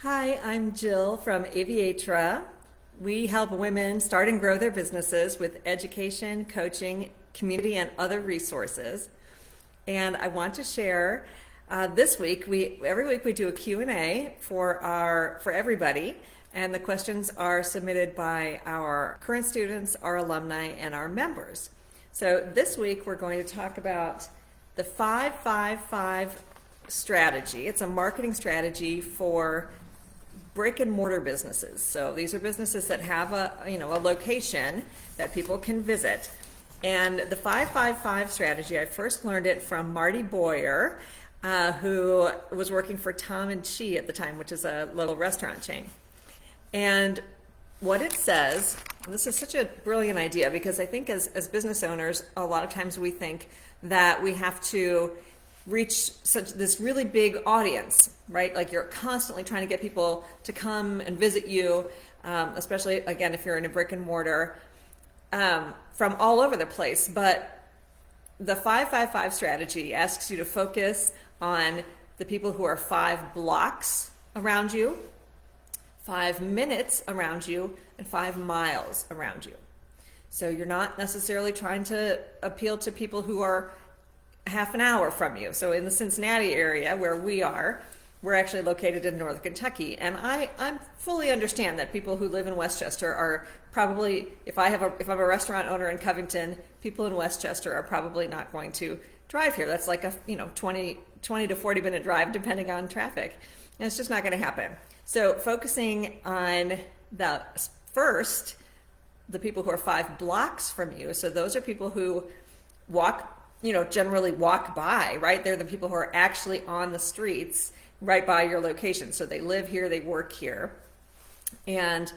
Hi, I'm Jill from Aviatra. We help women start and grow their businesses with education, coaching, community, and other resources. And I want to share this week. Every week we do a Q&A for everybody, and the questions are submitted by our current students, our alumni, and our members. So this week we're going to talk about the 5-5-5 strategy. It's a marketing strategy for brick and mortar businesses. So these are businesses that have a location that people can visit. And the 5-5-5 strategy, I first learned it from Marty Boyer, who was working for Tom and Chi at the time, which is a little restaurant chain. And what it says, and this is such a brilliant idea, because I think as business owners, a lot of times we think that we have to reach this really big audience, right? Like you're constantly trying to get people to come and visit you, especially, again, if you're in a brick and mortar, from all over the place. But the 5-5-5 strategy asks you to focus on the people who are 5 blocks around you, 5 minutes around you, and 5 miles around you. So you're not necessarily trying to appeal to people who are half an hour from you. So in the Cincinnati area where we are, we're actually located in Northern Kentucky. And I fully understand that people who live in Westchester are probably, if I'm a restaurant owner in Covington, people in Westchester are probably not going to drive here. That's like a 20 to 40 minute drive depending on traffic. And it's just not going to happen. So focusing on the people who are 5 blocks from you. So those are people who generally walk by, right? They're the people who are actually on the streets right by your location. So they live here, they work here. And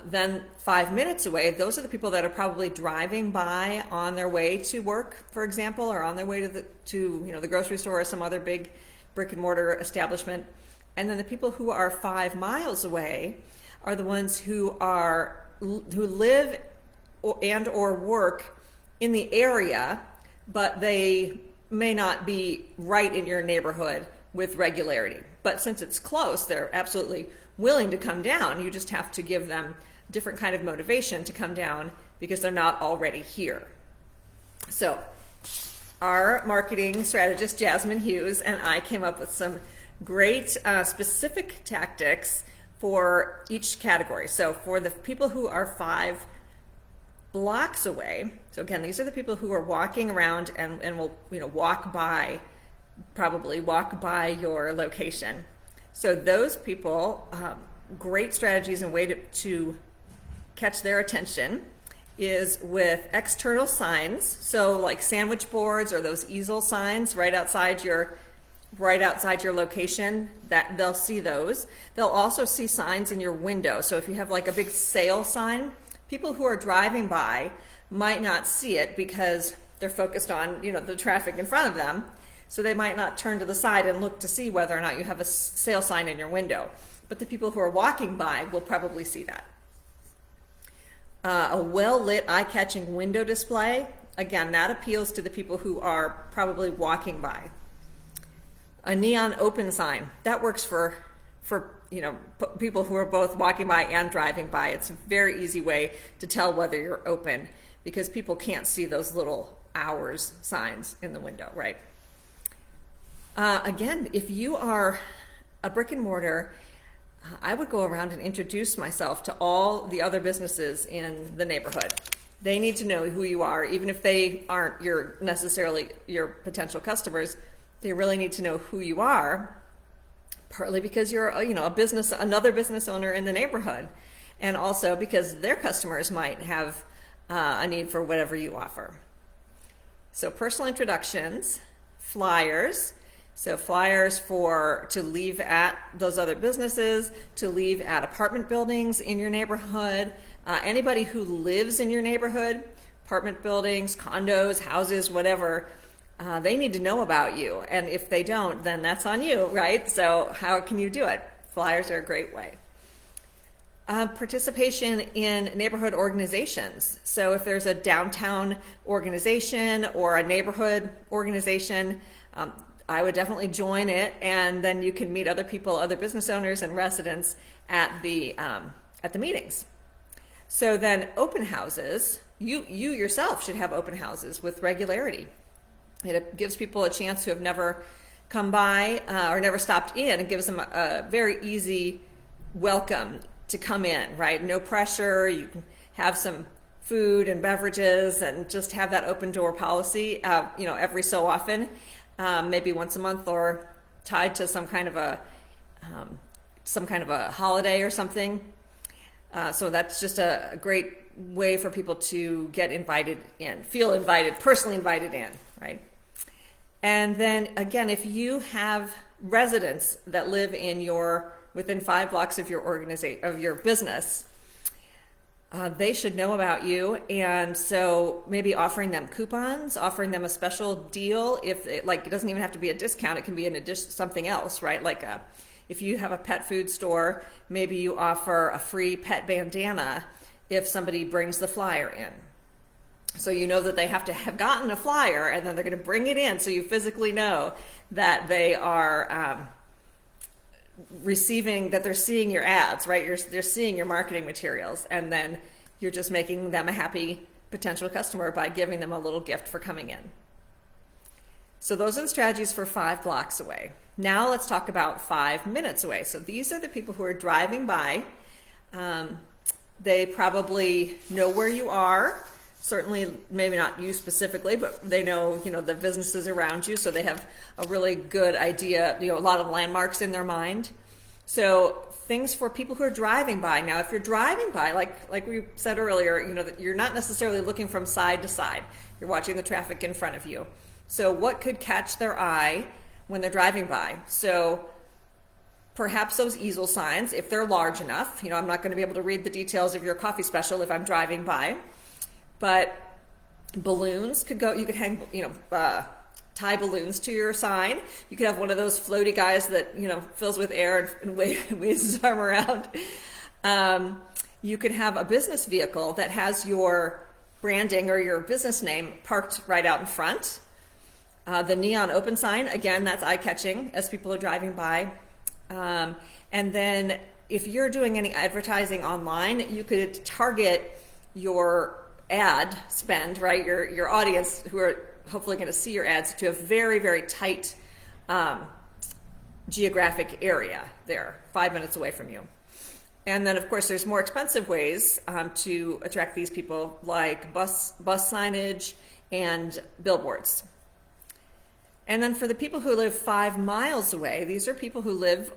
then 5 minutes away, those are the people that are probably driving by on their way to work, for example, or on their way to the grocery store or some other big brick and mortar establishment. And then the people who are 5 miles away are the ones who live or work in the area, but they may not be right in your neighborhood with regularity. But since it's close, they're absolutely willing to come down. You just have to give them a different kind of motivation to come down because they're not already here. So our marketing strategist, Jasmine Hughes, and I came up with some great specific tactics for each category. So for the people who are 5 blocks away, so again, these are the people who are walking around and will probably walk by your location. So those people, great strategies and way to catch their attention is with external signs. So like sandwich boards or those easel signs right outside your location, that they'll see those. They'll also see signs in your window. So if you have like a big sale sign, people who are driving by might not see it because they're focused on the traffic in front of them. So they might not turn to the side and look to see whether or not you have a sale sign in your window. But the people who are walking by will probably see that. A well-lit, eye-catching window display, again, that appeals to the people who are probably walking by. A neon open sign, that works for people who are both walking by and driving by. It's a very easy way to tell whether you're open because people can't see those little hours signs in the window, right? Again, if you are a brick and mortar, I would go around and introduce myself to all the other businesses in the neighborhood. They need to know who you are, even if they aren't necessarily your potential customers. They really need to know who you are, partly because you're another business owner in the neighborhood, and also because their customers might have a need for whatever you offer. So personal introductions, flyers. So flyers to leave at those other businesses, to leave at apartment buildings in your neighborhood, anybody who lives in your neighborhood, apartment buildings, condos, houses, whatever, they need to know about you. And if they don't, then that's on you, right? So how can you do it? Flyers are a great way. Participation in neighborhood organizations. So if there's a downtown organization or a neighborhood organization, I would definitely join it, and then you can meet other people, other business owners and residents at the meetings. So then open houses, you yourself should have open houses with regularity. It gives people a chance who have never come by or never stopped in. It gives them a very easy welcome to come in, right? No pressure. You can have some food and beverages and just have that open door policy, every so often, maybe once a month or tied to some kind of a holiday or something. So that's just a great way for people to get invited in, feel invited, personally invited in, right? And then again, if you have residents that live within 5 blocks of your business, they should know about you. And so maybe offering them coupons, offering them a special deal. It doesn't even have to be a discount. It can be something else, right? If you have a pet food store, maybe you offer a free pet bandana if somebody brings the flyer in. So you know that they have to have gotten a flyer, and then they're going to bring it in, so you physically know that they are they're seeing your ads, right? They're seeing your marketing materials, and then you're just making them a happy potential customer by giving them a little gift for coming in. So those are the strategies for 5 blocks away. Now let's talk about 5 minutes away. So these are the people who are driving by. They probably know where you are. Certainly, maybe not you specifically, but they know, the businesses around you, so they have a really good idea, a lot of landmarks in their mind. So things for people who are driving by. Now, if you're driving by, like we said earlier, that you're not necessarily looking from side to side. You're watching the traffic in front of you. So what could catch their eye when they're driving by? So perhaps those easel signs, if they're large enough. I'm not going to be able to read the details of your coffee special if I'm driving by. But balloons could go, you could hang, tie balloons to your sign. You could have one of those floaty guys that, fills with air and waves his arm around. You could have a business vehicle that has your branding or your business name parked right out in front. The neon open sign, again, that's eye-catching as people are driving by. And then if you're doing any advertising online, you could target your ad spend, right? Your audience who are hopefully going to see your ads to a very, very tight geographic area there, 5 minutes away from you. And then, of course, there's more expensive ways to attract these people, like bus signage and billboards. And then for the people who live 5 miles away, these are people who live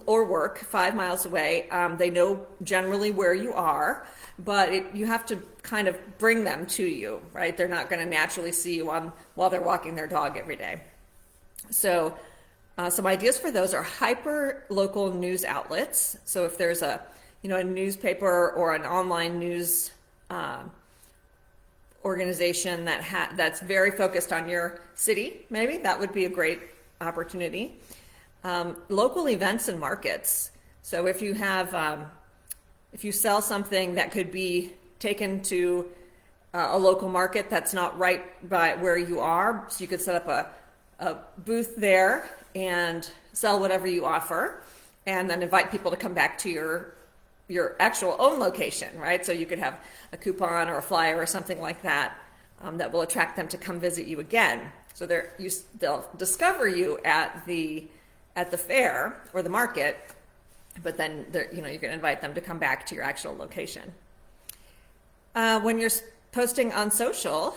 or work 5 miles away. They know generally where you are, but you have to kind of bring them to you, right? They're not going to naturally see you while they're walking their dog every day. So some ideas for those are hyper-local news outlets. So if there's a newspaper or an online news organization that's very focused on your city, maybe that would be a great opportunity. Local events and markets. So if you have, if you sell something that could be taken to a local market that's not right by where you are, so you could set up a booth there and sell whatever you offer, and then invite people to come back to your actual own location, right? So you could have a coupon or a flyer or something like that that will attract them to come visit you again. So they'll discover you at the fair or the market, but then you can invite them to come back to your actual location. When you're posting on social,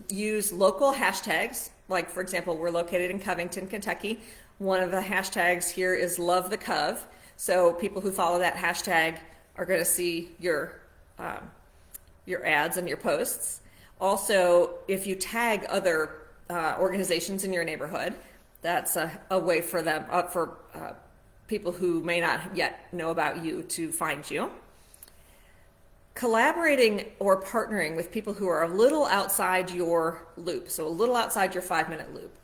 use local hashtags. Like, for example, we're located in Covington, Kentucky. One of the hashtags here is Love the Cov. So people who follow that hashtag are going to see your ads and your posts. Also, if you tag other organizations in your neighborhood, that's a way for them, for people who may not yet know about you to find you. Collaborating or partnering with people who are a little outside your loop, so a little outside your 5-minute loop.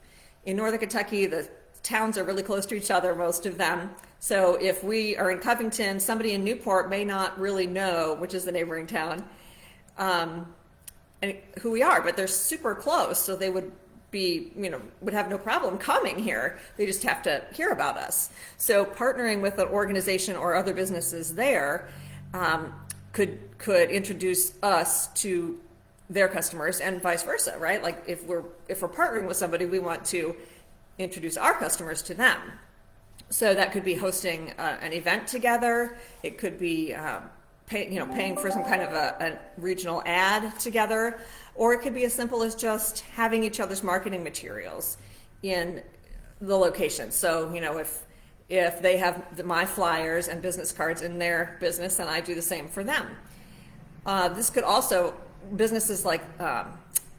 In Northern Kentucky, the towns are really close to each other, most of them. So if we are in Covington, somebody in Newport may not really know, which is the neighboring town, and who we are, but they're super close, so they would would have no problem coming here. They just have to hear about us. So partnering with an organization or other businesses there could introduce us to their customers and vice versa, right? Like if we're partnering with somebody, we want to introduce our customers to them. So that could be hosting an event together. It could be paying for some kind of a regional ad together, or it could be as simple as just having each other's marketing materials in the location. So, if they have my flyers and business cards in their business, then I do the same for them. This could also, businesses like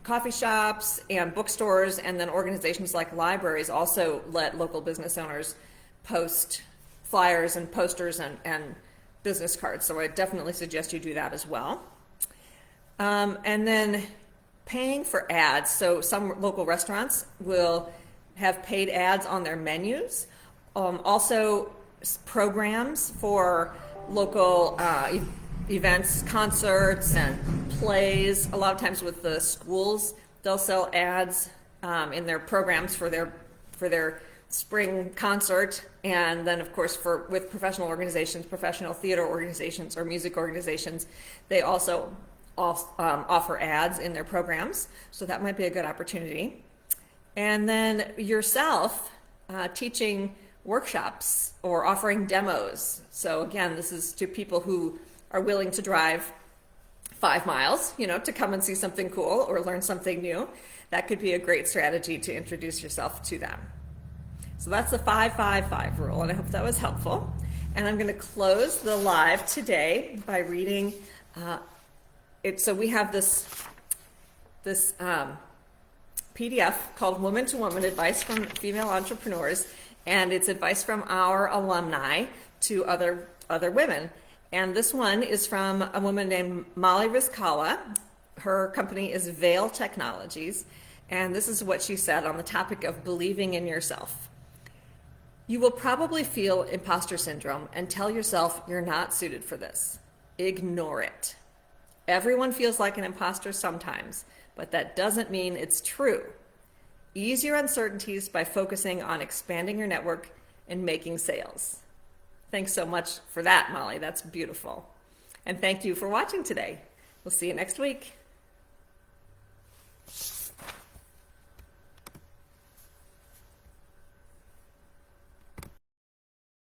coffee shops and bookstores, and then organizations like libraries also let local business owners post flyers and posters and business cards. So I definitely suggest you do that as well. And then paying for ads. So some local restaurants will have paid ads on their menus. Also programs for local events, concerts, and plays. A lot of times with the schools, they'll sell ads in their programs for their spring concert, and then of course with professional organizations, professional theater organizations or music organizations, they also offer ads in their programs, so that might be a good opportunity. And then yourself teaching workshops or offering demos. So again, this is to people who are willing to drive 5 miles, to come and see something cool or learn something new. That could be a great strategy to introduce yourself to them. So that's the 5-5-5 rule, and I hope that was helpful. And I'm going to close the live today by reading it. So we have this PDF called Woman to Woman Advice from Female Entrepreneurs, and it's advice from our alumni to other women. And this one is from a woman named Molly Rizkala. Her company is Veil Technologies, and this is what she said on the topic of believing in yourself. You will probably feel imposter syndrome and tell yourself you're not suited for this. Ignore it. Everyone feels like an imposter sometimes, but that doesn't mean it's true. Ease your uncertainties by focusing on expanding your network and making sales. Thanks so much for that, Molly. That's beautiful. And thank you for watching today. We'll see you next week.